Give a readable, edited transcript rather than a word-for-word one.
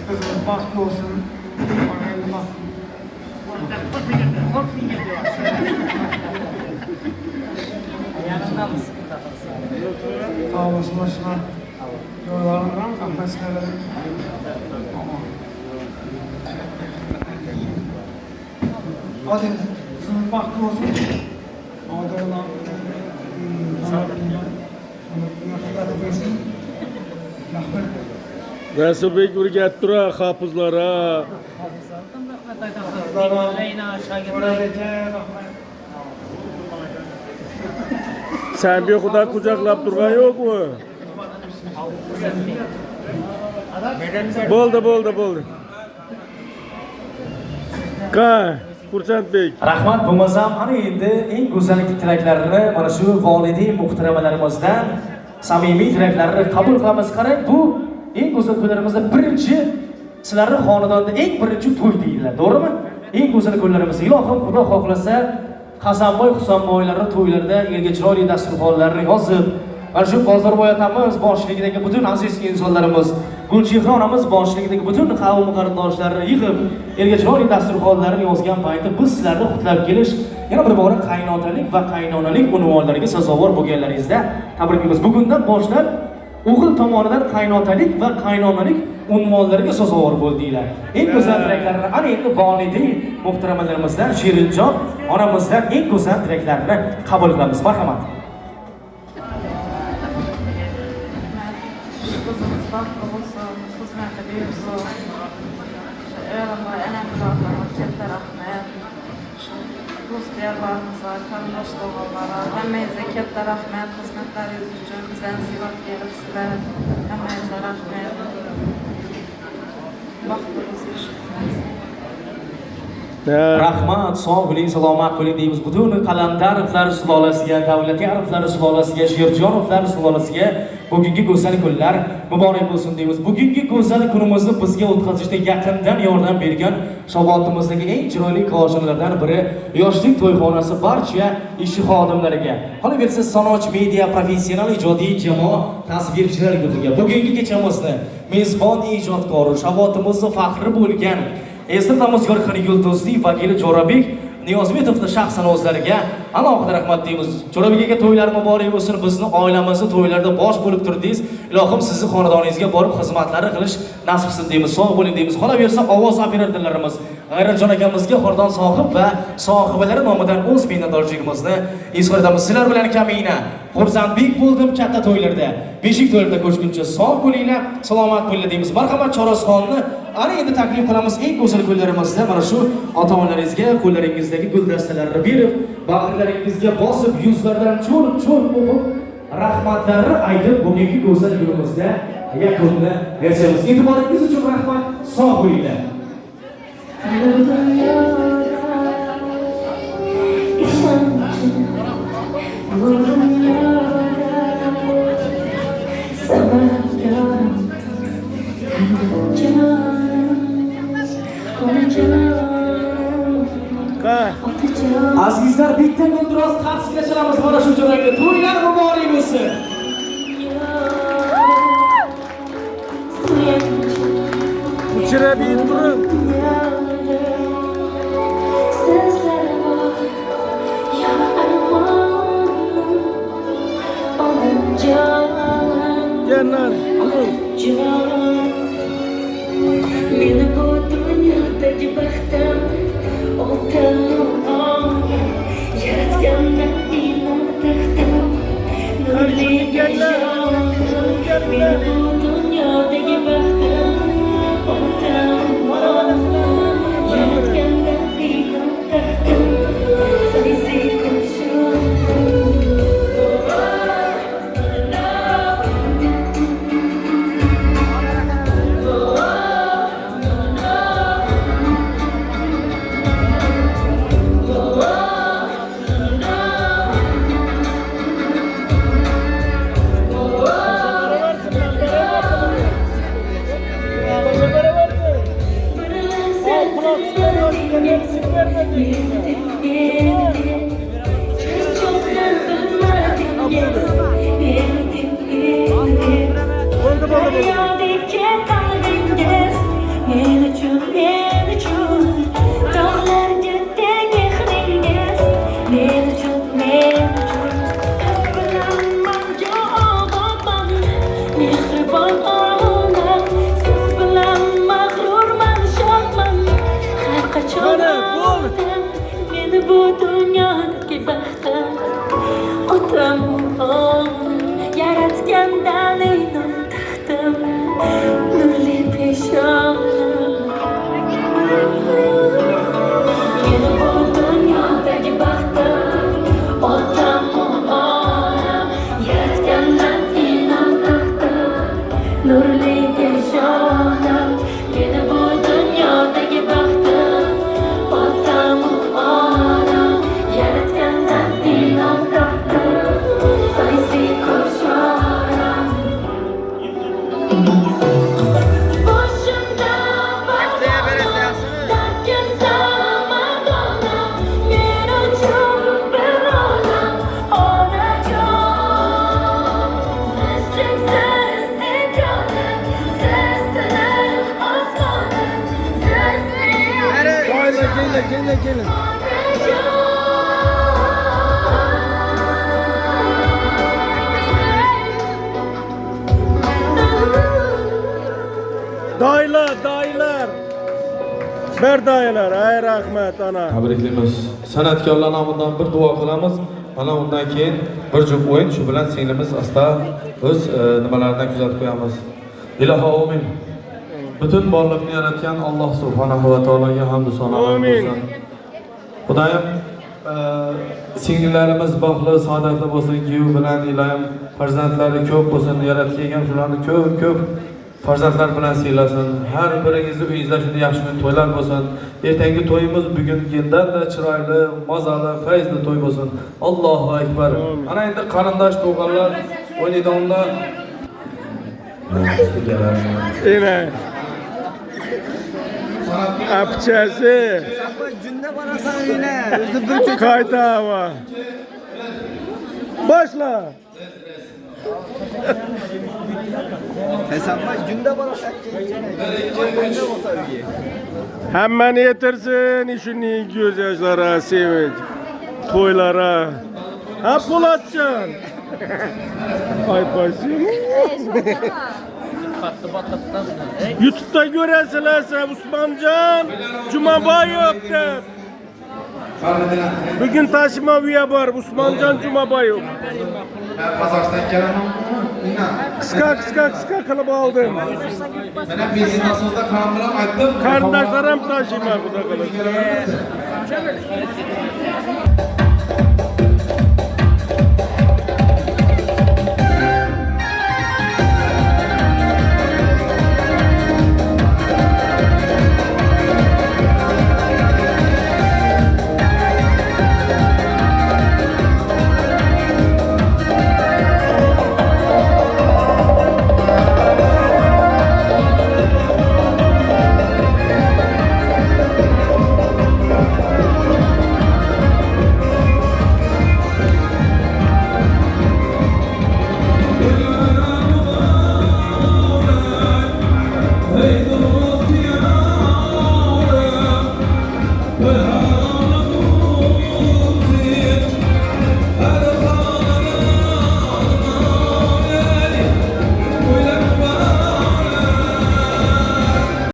Kızımız bahtlı olsun. Yanında mısın? Sağ olasın başına. Yollarım kahvesineleri. Hadi kızımız bahtlı olsun. Ağdırına. Resulbek urgat tura hafızlara. Sen bir Xudo kucaqlab turgan yo'qmi? Bo'ldi. Xursandbek. Rahmat bo'lmasam, ana endi eng go'zal tilaklarini mana shu volidey muhtaramalarimizdan samimiy tilaklarini qabul qilamiz. Qarang, bu eng go'zal kunlarimizda birinchi sizlarning xonadonda eng birinchi to'y deydilar, to'g'rimi? Eng go'zal kunlarimiz. Ilohim Xudo xohlasa Hasanboy, Husanboylarning to'ylarida elga chiroyli dasturxonlarni yozib, mana shu Bozorboy otamiz boshchiligidagi butun aziz insonlarimiz, Gulchehra onamiz boshchiligidagi butun qavm qarindoshlarini yig'ib, elga chiroyli dasturxonlarni yozgan paytda biz sizlarni qutlab kelish, yana bir bora qaynotalik va qaynonalik unvonlariga sazovor bo'lganlaringizda tabriklaymiz. Bugundan boshlab o'g'il tomonidan qaynotalik va qaynonalik unvonlariga sazovor bo'ldinglar. Eng go'zal tilaklarni ana endi volidey muhtaramalarimizdan Shirinjon onamizdan eng go'zal tilaklarni qabul qilamiz. Marhamat. Kızımız bahtlı olsun, hizmeti buyursun. Eyvallah, önemli adamlar, katta rahmet. Rus diyarlarımıza, kardeş doğullara, hemmeyize katta rahmet, hizmetleriniz için bizden ziyarət gelip sizler, hemmeyize rahmet. Bahtınız işitmez. Rahmat, sog' bo'ling, salomat bo'ling deymiz. Butun Qalandarovlar sulolasiga, Davlatyarovlar sulolasiga, Sherjonovlar sulolasiga bugungi go'zal kunlar muborak bo'lsin deymiz. Bugungi go'zal kunimizni bizga o'tkazishda yaqindan yordam bergan Shobotimizdagi eng chiroyli koshinlardan biri Yoshlik to'yxonasi barcha ish xodimlariga, qolaversa Sanoch media professional ijodiy jamoa tasvirchilar guruhiga, bugungi kechamizni mezbon ijodkori, Shobotimizning faxri bo'lgan Esir Tamozkor Xoni Yulduzli vakili Jo'rabek Niyozmetovning shaxsan o'zlariga alohida rahmat deymiz. Jo'rabek aka to'ylar muborak bo'lsin. Bizni oilamizni to'ylarda bosh bo'lib turdingiz. Ilohim sizni xonadoningizga borib xizmatlarni qilish nasib qilsin deymiz. Sog' bo'ling deymiz. Qolaversa ovoz operatorlarimiz G'ayratjon akamizga xonadon sohib va sohibalari nomidan o'z minnatdorchiligimizni izhor etamiz. Sizlar bilan kamina xursandbek bo'ldim katta to'ylarda, beshik to'ylarda ko'rishguncha sog' bo'linglar, salomat bo'linglar deymiz. Marhamat Chorosxonni ana endi taklif qilamiz eng go'zal kunlarimizda mana shu ota-onalaringizga qo'llaringizdagi guldastalarni berib, bag'rlaringizga bosib, yuzlardan cho'lib o'pib, rahmatlarni aytib bugungi go'zal kunimizda yakunni yasaymiz. E'tiboringiz uchun rahmat, sog' bo'linglar. Azizlar, bitta guldiroz qarshiga chalamiz mana shu joyga. To'ylar muborak bo'lsin. Uchrab turib. Canlar. Meni bu dunyodagi baxtim o'tan yaratgandan iymon taxtim nurli jonim meni bu dunyodagi baxtim o'tan yaratgandan iymon taxtim sensiz qo'shim men uchun dog'larga teng mehringiz men uchun siz bilan manga obodman mehribon olam siz bilan mag'rurman shodman har qachon oldin meni bu dunyodagi baxtim otam yaratgandan inom taxtim nurli peshonam meni bu dunyodagi baxtim otam onam yaratgandan inom taxtim nurli peshonam meni bu dunyodagi baxtim otam onam yaratgandan inom taxtim fayzli ko'rshonam boshimda dard kelsa madona men uchun bir olam onajon siz cheksiz imkonim siz tinim osmonim siz mening Kelin. Daylar. Bir daylar. Ay rahmat ana. Tabriklaymiz. San'atkorlar nomidan bir duo qilamiz. Mana undan keyin bir jup o'yin shu bilan singlimiz asta o'z nimalaridan kuzatib qo'yamiz. Iloho amin. Butun borliqni yaratgan Alloh subhanahu va taologa hamd sanolar bo'lsin. Xudoyim singillarimiz baxtli, saodatli bo'lsin, kuyov bilan ilohim farzandlari ko'p bo'lsin, yaratgan shularni ko'p farzandlar bilan siylasin. Har biringizni uyingizda shunday yaxshi to'ylar bo'lsin. Ertangi to'yimiz bugungidan-da chiroyli, mazali, fayzli to'y bo'lsin. Allohu akbar. Ana endi qarindosh to'g'anlar o'ynaydiganlar. Ine. Apchasi. Junda borasan yine. O'zi bir Qaytava. Başla. Hesaplar junda borasan. Hammani yetirsin ishning ko'z yoshlari, sevinch, to'ylara. Ha Po'latjon. Ay qo'ysin. YouTube'da görəsizlər Usmancan Jumabayev deb. Bugün taşımaviye var Usmancan Jumabayev. Qozog'iston kelaman. Qisqa qilib oldim. Mana bizning so'zda qaram bilan aytdim. Qarindoshlarim taşıyma xudo qilib.